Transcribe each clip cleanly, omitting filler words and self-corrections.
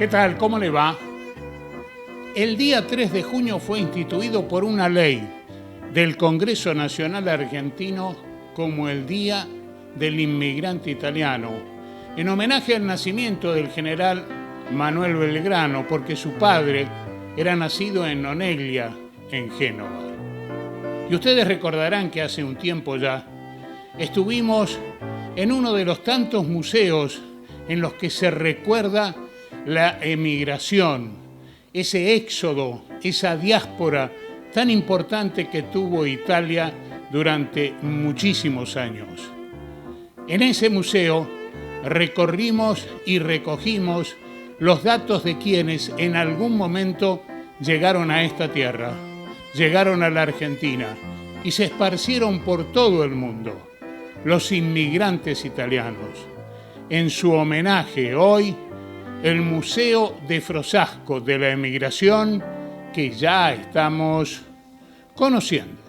¿Qué tal? ¿Cómo le va? El día 3 de junio fue instituido por una ley del Congreso Nacional Argentino como el Día del Inmigrante Italiano, en homenaje al nacimiento del general Manuel Belgrano, porque su padre era nacido en Oneglia, en Génova. Y ustedes recordarán que hace un tiempo ya estuvimos en uno de los tantos museos en los que se recuerda la emigración, ese éxodo, esa diáspora tan importante que tuvo Italia durante muchísimos años. En ese museo recorrimos y recogimos los datos de quienes en algún momento llegaron a esta tierra, llegaron a la Argentina y se esparcieron por todo el mundo, los inmigrantes italianos. En su homenaje hoy, el Museo de Frosasco de la Emigración, que ya estamos conociendo.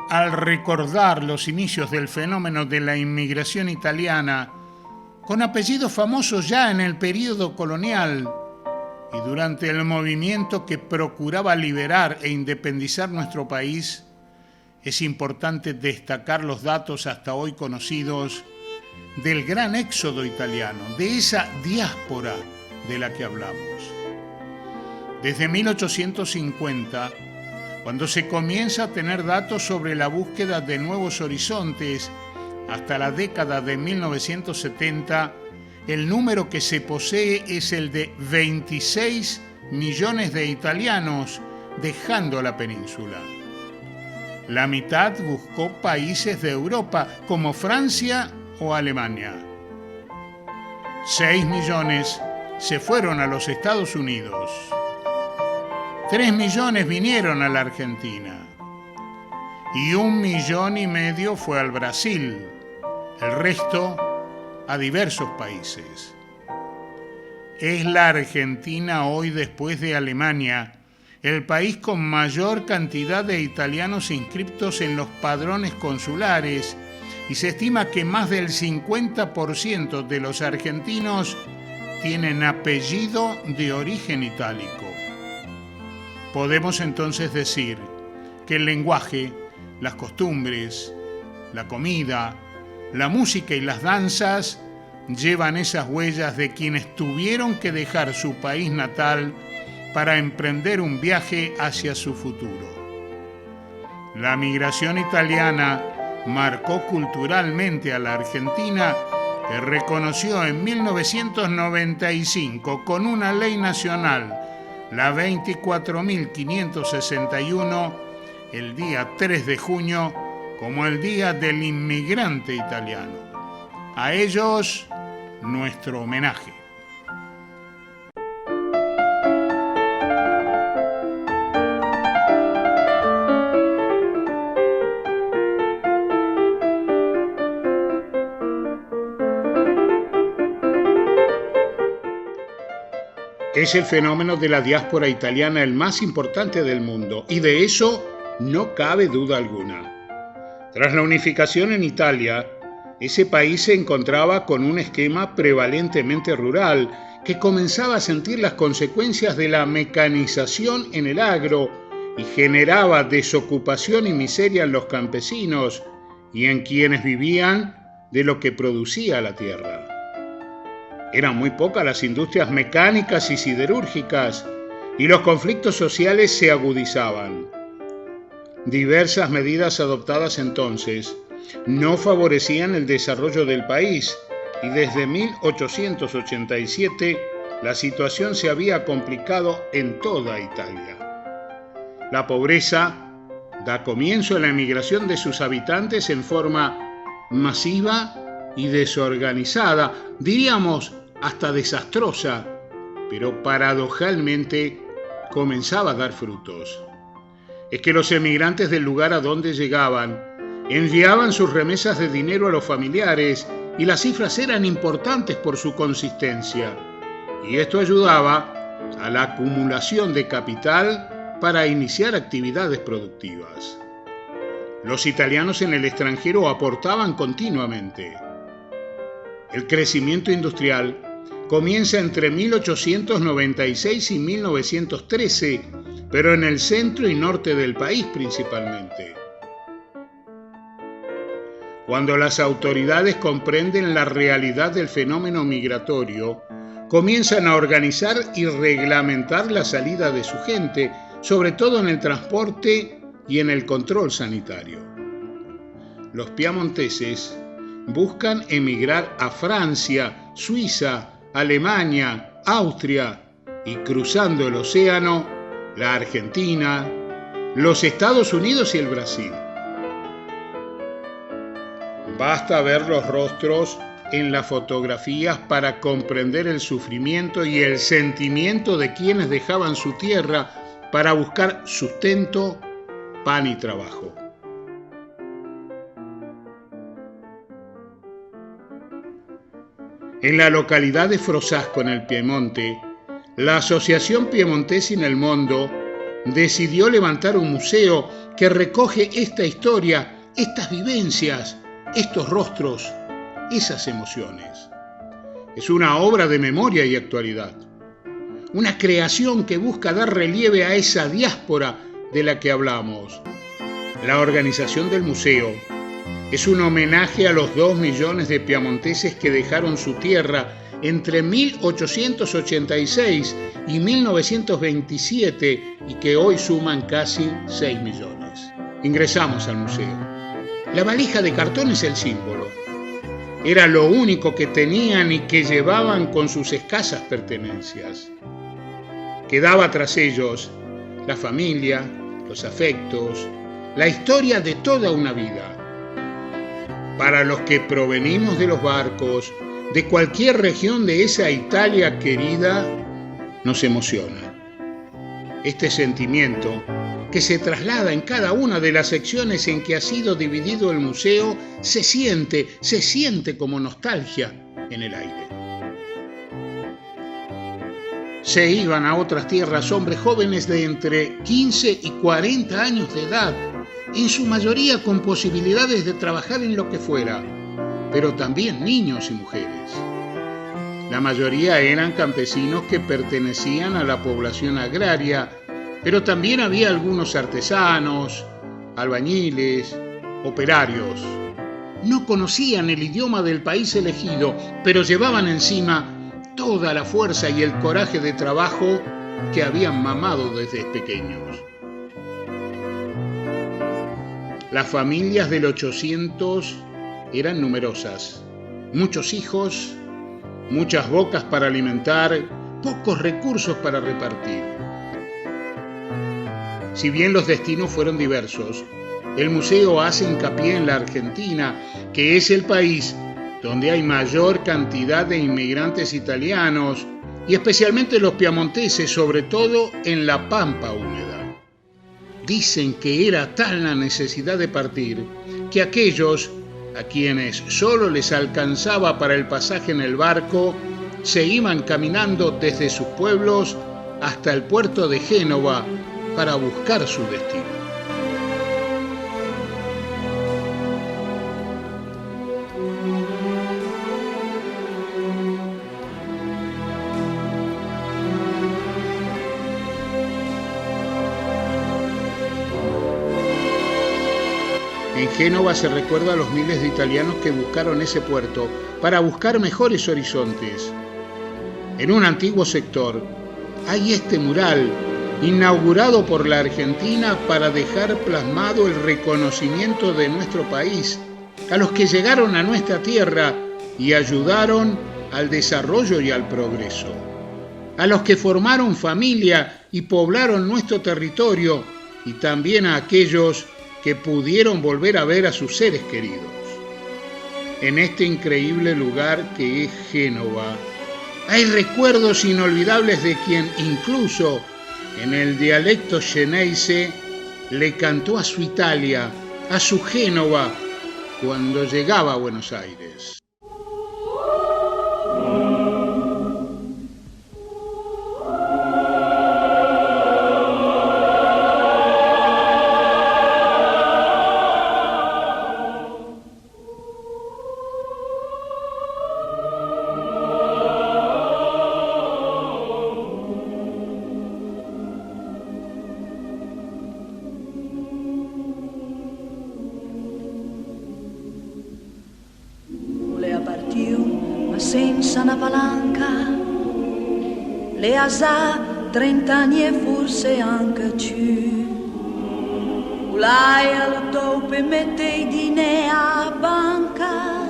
Al recordar los inicios del fenómeno de la inmigración italiana, con apellidos famosos ya en el período colonial y durante el movimiento que procuraba liberar e independizar nuestro país, es importante destacar los datos hasta hoy conocidos del gran éxodo italiano, de esa diáspora de la que hablamos. Desde 1850, cuando se comienza a tener datos sobre la búsqueda de nuevos horizontes, hasta la década de 1970, el número que se posee es el de 26 millones de italianos dejando la península. La mitad buscó países de Europa como Francia o Alemania. 6 millones se fueron a los Estados Unidos. 3 millones vinieron a la Argentina y 1,5 millones fue al Brasil, el resto a diversos países. Es la Argentina hoy, después de Alemania, el país con mayor cantidad de italianos inscriptos en los padrones consulares y se estima que más del 50% de los argentinos tienen apellido de origen itálico. Podemos entonces decir que el lenguaje, las costumbres, la comida, la música y las danzas llevan esas huellas de quienes tuvieron que dejar su país natal para emprender un viaje hacia su futuro. La migración italiana marcó culturalmente a la Argentina, que reconoció en 1995 con una ley nacional, la 24.561, el día 3 de junio, como el Día del Inmigrante Italiano. A ellos, nuestro homenaje. Es el fenómeno de la diáspora italiana el más importante del mundo, y de eso no cabe duda alguna. Tras la unificación en Italia, ese país se encontraba con un esquema prevalentemente rural que comenzaba a sentir las consecuencias de la mecanización en el agro y generaba desocupación y miseria en los campesinos y en quienes vivían de lo que producía la tierra. Eran muy pocas las industrias mecánicas y siderúrgicas y los conflictos sociales se agudizaban. Diversas medidas adoptadas entonces no favorecían el desarrollo del país y desde 1887 la situación se había complicado en toda Italia. La pobreza da comienzo a la emigración de sus habitantes en forma masiva y desorganizada, diríamos hasta desastrosa, pero paradojalmente comenzaba a dar frutos. Es que los emigrantes del lugar a donde llegaban enviaban sus remesas de dinero a los familiares y las cifras eran importantes por su consistencia, y esto ayudaba a la acumulación de capital para iniciar actividades productivas. Los italianos en el extranjero aportaban continuamente. El crecimiento industrial comienza entre 1896 y 1913, pero en el centro y norte del país principalmente. Cuando las autoridades comprenden la realidad del fenómeno migratorio, comienzan a organizar y reglamentar la salida de su gente, sobre todo en el transporte y en el control sanitario. Los piamonteses buscan emigrar a Francia, Suiza, Alemania, Austria y cruzando el océano, la Argentina, los Estados Unidos y el Brasil. Basta ver los rostros en las fotografías para comprender el sufrimiento y el sentimiento de quienes dejaban su tierra para buscar sustento, pan y trabajo. En la localidad de Frosasco, en el Piemonte, la Asociación Piemontesi nel Mondo decidió levantar un museo que recoge esta historia, estas vivencias, estos rostros, esas emociones. Es una obra de memoria y actualidad, una creación que busca dar relieve a esa diáspora de la que hablamos. La organización del museo es un homenaje a los 2 millones de piamonteses que dejaron su tierra entre 1886 y 1927 y que hoy suman casi 6 millones. Ingresamos al museo. La valija de cartón es el símbolo. Era lo único que tenían y que llevaban con sus escasas pertenencias. Quedaba tras ellos la familia, los afectos, la historia de toda una vida. Para los que provenimos de los barcos, de cualquier región de esa Italia querida, nos emociona. Este sentimiento, que se traslada en cada una de las secciones en que ha sido dividido el museo, se siente como nostalgia en el aire. Se iban a otras tierras hombres jóvenes de entre 15 y 40 años de edad, en su mayoría con posibilidades de trabajar en lo que fuera, pero también niños y mujeres. La mayoría eran campesinos que pertenecían a la población agraria, pero también había algunos artesanos, albañiles, operarios. No conocían el idioma del país elegido, pero llevaban encima toda la fuerza y el coraje de trabajo que habían mamado desde pequeños. Las familias del 800 eran numerosas, muchos hijos, muchas bocas para alimentar, pocos recursos para repartir. Si bien los destinos fueron diversos, el museo hace hincapié en la Argentina, que es el país donde hay mayor cantidad de inmigrantes italianos y especialmente los piamonteses, sobre todo en la pampa húmeda. Dicen que era tal la necesidad de partir que aquellos a quienes solo les alcanzaba para el pasaje en el barco se iban caminando desde sus pueblos hasta el puerto de Génova para buscar su destino. En Génova se recuerda a los miles de italianos que buscaron ese puerto para buscar mejores horizontes. En un antiguo sector hay este mural, inaugurado por la Argentina para dejar plasmado el reconocimiento de nuestro país a los que llegaron a nuestra tierra y ayudaron al desarrollo y al progreso, a los que formaron familia y poblaron nuestro territorio, y también a aquellos que pudieron volver a ver a sus seres queridos. En este increíble lugar que es Génova, hay recuerdos inolvidables de quien incluso en el dialecto xeneize le cantó a su Italia, a su Génova, cuando llegaba a Buenos Aires. Senza una palanca, le ha 30 anni e forse anche più. Ulai al dopo mette i dinè a banca,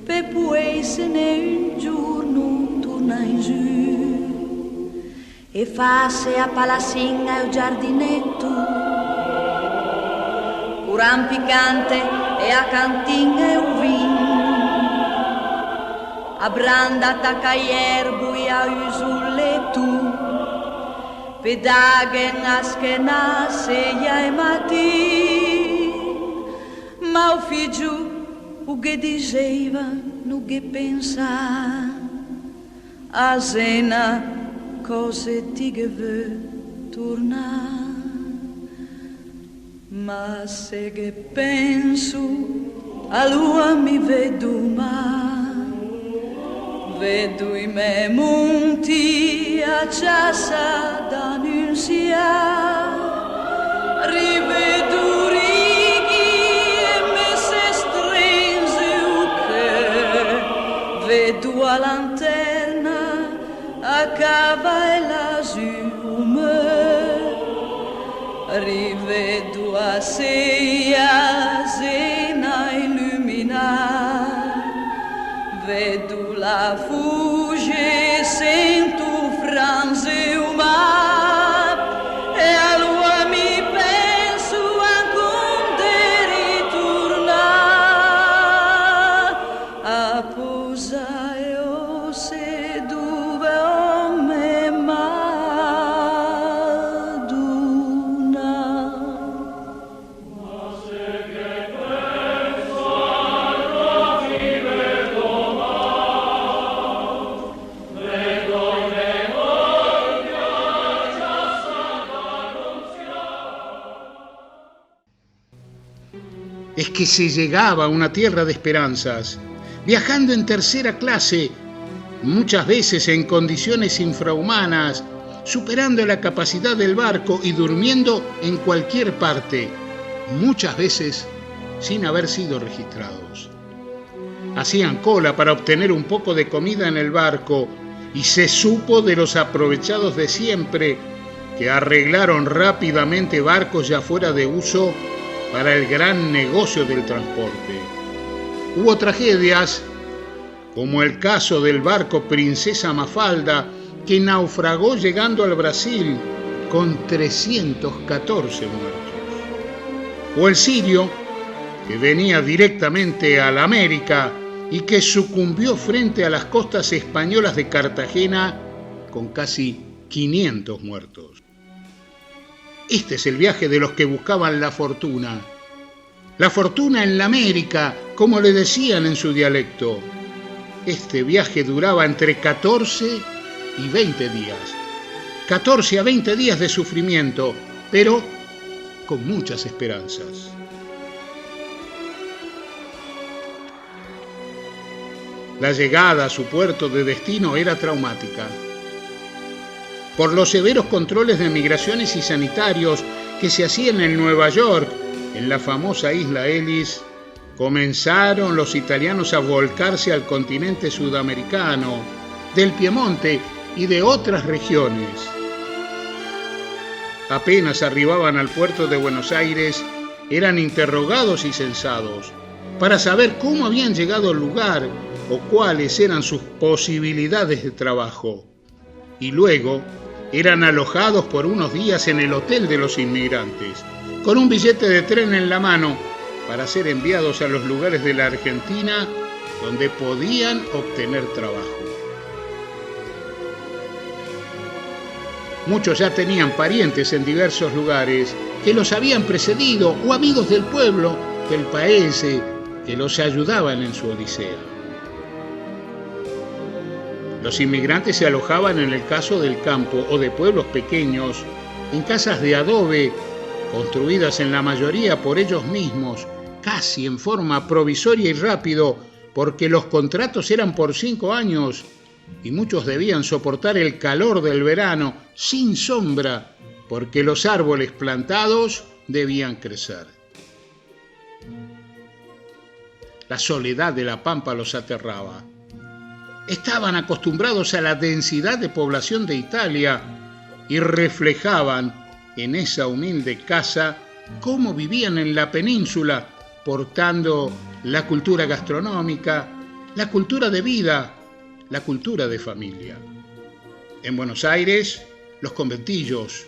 per poi se ne un giorno torna in giù e fa se a palassinga e o giardinetto, uran piccante e a cantinga e un vin. Abranda tacca ierbu e a usulletu, pedagen aschena seia e matin. Ma o figlio, o che diceva, no che pensa, a cena cose ti che vuoi tornare. Ma se che penso, a lui mi vedo mai. Vedo i miei monti a Ciassa d'Annunzia, rivedo righi e messe stringe che vedo a lanterna a cava e l'asume, rivedo a seia zena illuminare, vedo la fugge, sento franze o mar, e a lua mi penso ancora ritornare a posa e o se dove o me maduna. Es que se llegaba a una tierra de esperanzas, viajando en tercera clase, muchas veces en condiciones infrahumanas, superando la capacidad del barco y durmiendo en cualquier parte, muchas veces sin haber sido registrados. Hacían cola para obtener un poco de comida en el barco y se supo de los aprovechados de siempre que arreglaron rápidamente barcos ya fuera de uso para el gran negocio del transporte. Hubo tragedias, como el caso del barco Princesa Mafalda, que naufragó llegando al Brasil con 314 muertos. O el Sirio, que venía directamente a la América y que sucumbió frente a las costas españolas de Cartagena con casi 500 muertos. Este es el viaje de los que buscaban la fortuna en la América, como le decían en su dialecto. Este viaje duraba entre 14 y 20 días. 14 a 20 días de sufrimiento, pero con muchas esperanzas. La llegada a su puerto de destino era traumática. Por los severos controles de migraciones y sanitarios que se hacían en Nueva York en la famosa isla Ellis, comenzaron los italianos a volcarse al continente sudamericano, del Piemonte y de otras regiones. Apenas arribaban al puerto de Buenos Aires, eran interrogados y censados para saber cómo habían llegado al lugar o cuáles eran sus posibilidades de trabajo. Y luego eran alojados por unos días en el Hotel de los Inmigrantes, con un billete de tren en la mano para ser enviados a los lugares de la Argentina donde podían obtener trabajo. Muchos ya tenían parientes en diversos lugares que los habían precedido o amigos del pueblo, del país, que los ayudaban en su odisea. Los inmigrantes se alojaban en el caso del campo o de pueblos pequeños, en casas de adobe, construidas en la mayoría por ellos mismos, casi en forma provisoria y rápido, porque los contratos eran por 5 años y muchos debían soportar el calor del verano sin sombra, porque los árboles plantados debían crecer. La soledad de la pampa los aterraba. Estaban acostumbrados a la densidad de población de Italia y reflejaban en esa humilde casa cómo vivían en la península, portando la cultura gastronómica, la cultura de vida, la cultura de familia. En Buenos Aires, los conventillos,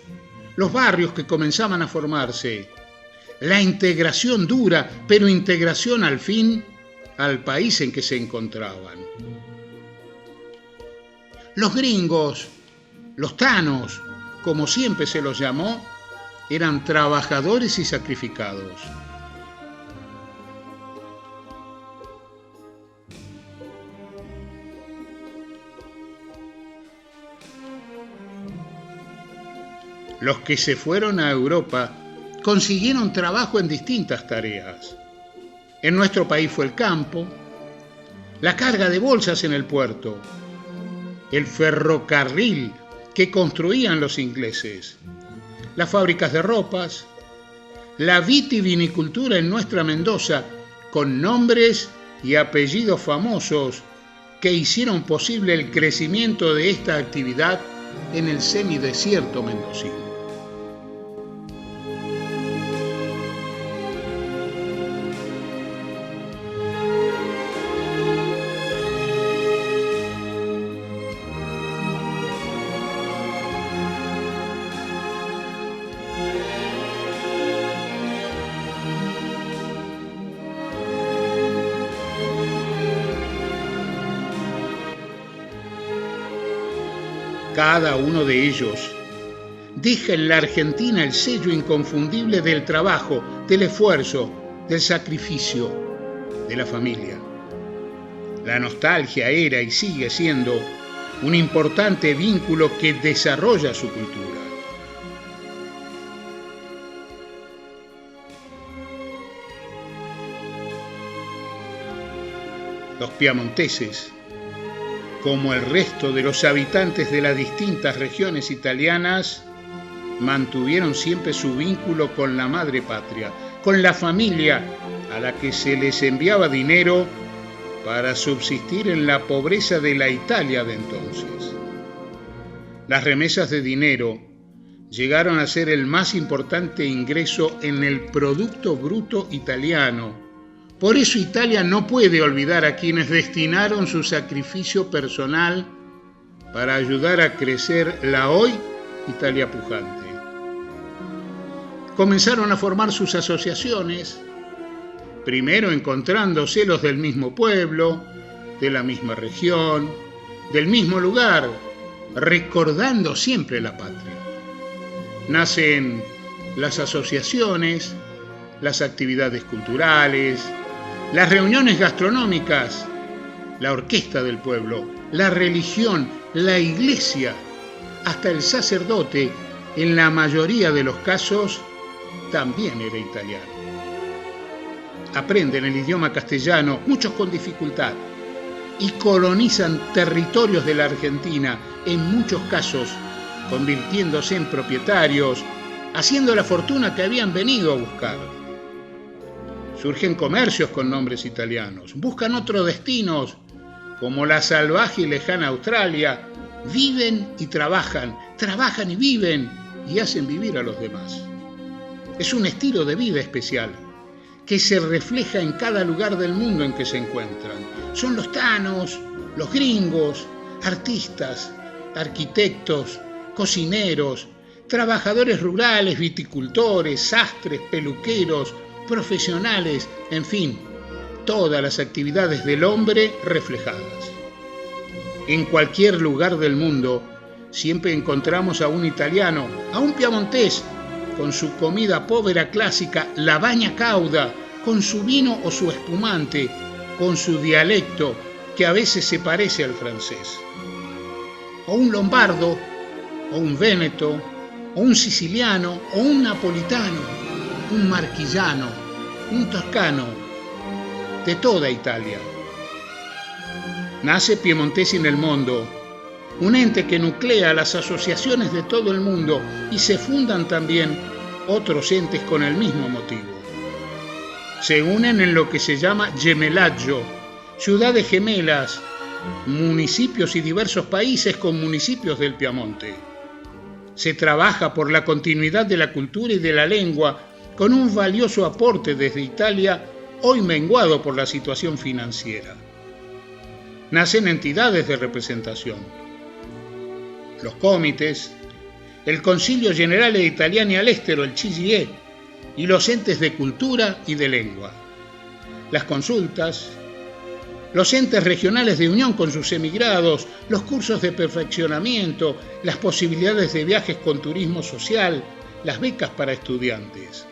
los barrios que comenzaban a formarse, la integración dura, pero integración al fin al país en que se encontraban. Los gringos, los tanos, como siempre se los llamó, eran trabajadores y sacrificados. Los que se fueron a Europa consiguieron trabajo en distintas tareas. En nuestro país fue el campo, la carga de bolsas en el puerto, el ferrocarril que construían los ingleses, las fábricas de ropas, la vitivinicultura en nuestra Mendoza, con nombres y apellidos famosos que hicieron posible el crecimiento de esta actividad en el semidesierto mendocino. Cada uno de ellos deja en la Argentina el sello inconfundible del trabajo, del esfuerzo, del sacrificio, de la familia. La nostalgia era y sigue siendo un importante vínculo que desarrolla su cultura. Los piamonteses, como el resto de los habitantes de las distintas regiones italianas, mantuvieron siempre su vínculo con la madre patria, con la familia a la que se les enviaba dinero para subsistir en la pobreza de la Italia de entonces. Las remesas de dinero llegaron a ser el más importante ingreso en el Producto Bruto italiano. Por eso Italia no puede olvidar a quienes destinaron su sacrificio personal para ayudar a crecer la hoy Italia pujante. Comenzaron a formar sus asociaciones, primero encontrándose los del mismo pueblo, de la misma región, del mismo lugar, recordando siempre la patria. Nacen las asociaciones, las actividades culturales, las reuniones gastronómicas, la orquesta del pueblo, la religión, la iglesia, hasta el sacerdote, en la mayoría de los casos, también era italiano. Aprenden el idioma castellano, muchos con dificultad, y colonizan territorios de la Argentina, en muchos casos convirtiéndose en propietarios, haciendo la fortuna que habían venido a buscar. Surgen comercios con nombres italianos, buscan otros destinos, como la salvaje y lejana Australia, viven y trabajan y viven y hacen vivir a los demás. Es un estilo de vida especial que se refleja en cada lugar del mundo en que se encuentran. Son los tanos, los gringos, artistas, arquitectos, cocineros, trabajadores rurales, viticultores, sastres, peluqueros, profesionales, en fin, todas las actividades del hombre reflejadas. En cualquier lugar del mundo siempre encontramos a un italiano, a un piamontés, con su comida povera clásica, la bagna cauda, con su vino o su espumante, con su dialecto, que a veces se parece al francés. O un lombardo, o un véneto, o un siciliano, o un napolitano, un marquillano, un toscano, de toda Italia. Nace Piemontesi nel Mondo, un ente que nuclea las asociaciones de todo el mundo, y se fundan también otros entes con el mismo motivo. Se unen en lo que se llama gemellaggio, ciudades gemelas, municipios y diversos países con municipios del Piamonte. Se trabaja por la continuidad de la cultura y de la lengua, con un valioso aporte desde Italia, hoy menguado por la situación financiera. Nacen entidades de representación: los comités, el Concilio Generale Italiani all'Estero, el CGIE, y los entes de cultura y de lengua, las consultas, los entes regionales de unión con sus emigrados, los cursos de perfeccionamiento, las posibilidades de viajes con turismo social, las becas para estudiantes,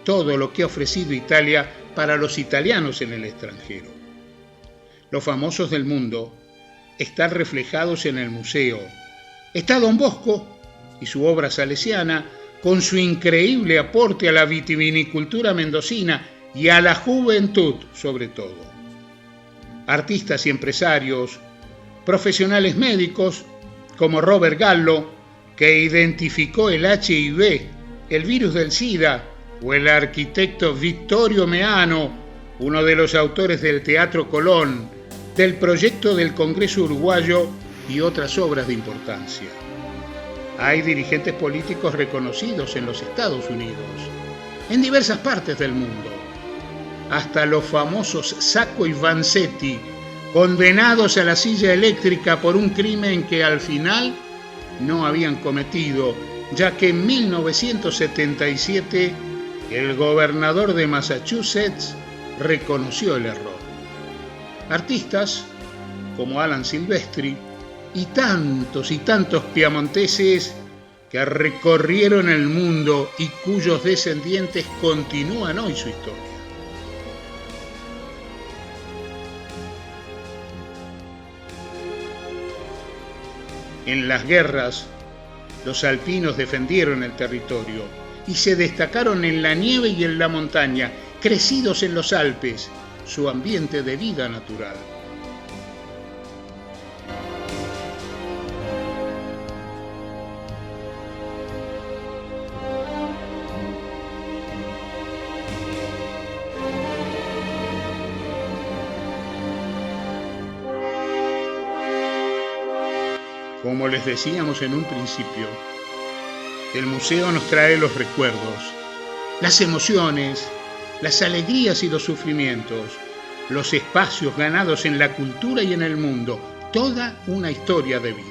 todo lo que ha ofrecido Italia para los italianos en el extranjero. Los famosos del mundo están reflejados en el museo. Está Don Bosco y su obra salesiana, con su increíble aporte a la vitivinicultura mendocina y a la juventud sobre todo. Artistas y empresarios, profesionales médicos como Robert Gallo, que identificó el HIV, el virus del SIDA, o el arquitecto Vittorio Meano, uno de los autores del Teatro Colón, del proyecto del Congreso Uruguayo y otras obras de importancia. Hay dirigentes políticos reconocidos en los Estados Unidos, en diversas partes del mundo, hasta los famosos Sacco y Vanzetti, condenados a la silla eléctrica por un crimen que al final no habían cometido, ya que en 1977 el gobernador de Massachusetts reconoció el error. Artistas como Alan Silvestri y tantos piamonteses que recorrieron el mundo y cuyos descendientes continúan hoy su historia. En las guerras, los alpinos defendieron el territorio y se destacaron en la nieve y en la montaña, crecidos en los Alpes, su ambiente de vida natural. Como les decíamos en un principio, el museo nos trae los recuerdos, las emociones, las alegrías y los sufrimientos, los espacios ganados en la cultura y en el mundo, toda una historia de vida.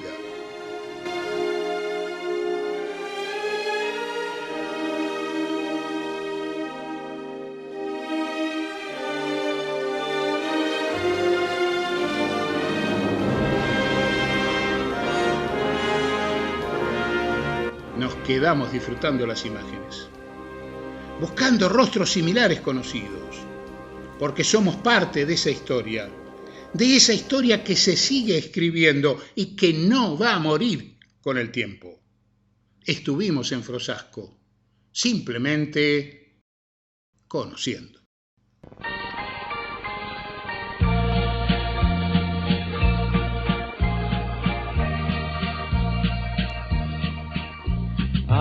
Nos quedamos disfrutando las imágenes, buscando rostros similares conocidos, porque somos parte de esa historia que se sigue escribiendo y que no va a morir con el tiempo. Estuvimos en Frosasco, simplemente conociendo.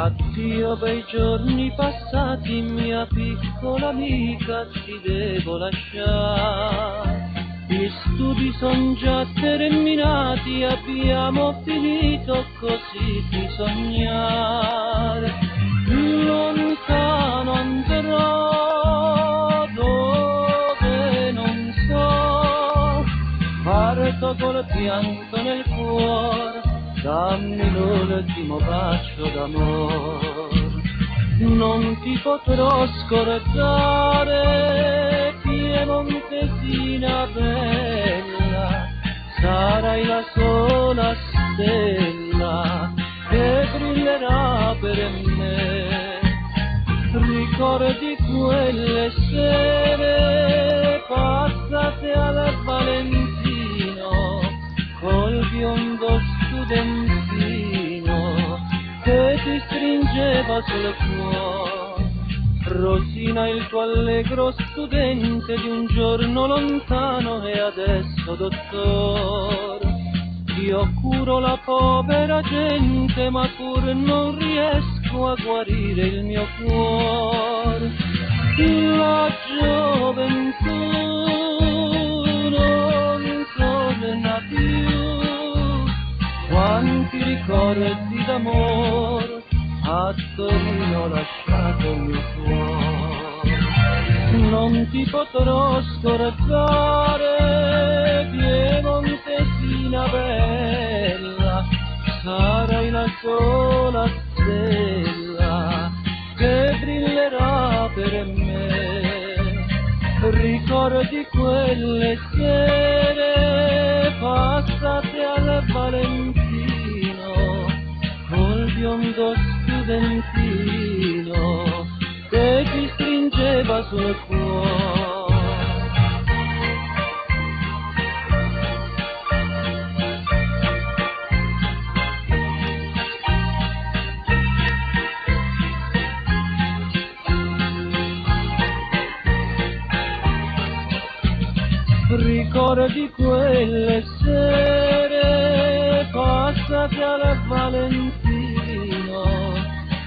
Addio bei giorni passati, mia piccola amica, ti devo lasciare. Gli studi son già terminati, abbiamo finito così di sognare. Lontano andrò dove non so, parto col pianto nel cuore, dammi l'ultimo bacio d'amore. Non ti potrò scordare, piemontesina bella, sarai la sola stella che brillerà per me. Ricordi quelle sere passate al Valentino col biondo studentino che ti stringeva sul cuore. Rosina, il tuo allegro studente di un giorno lontano e adesso dottor. Io curo la povera gente ma pur non riesco a guarire il mio cuore. La gioventù non torna più, quanti ricordi d'amor a Torino ho lasciato il mio cuore. Non ti potrò scordare, piemontesina bella, sarai la sola stella che brillerà per me. Ricordi quelle sere passate al Valentino col biondo studentino che ti stringeva sul cuore. Ricordi quelle sere passate al Valentino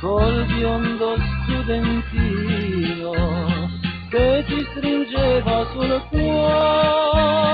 col biondo studentino che ti stringeva sul cuore.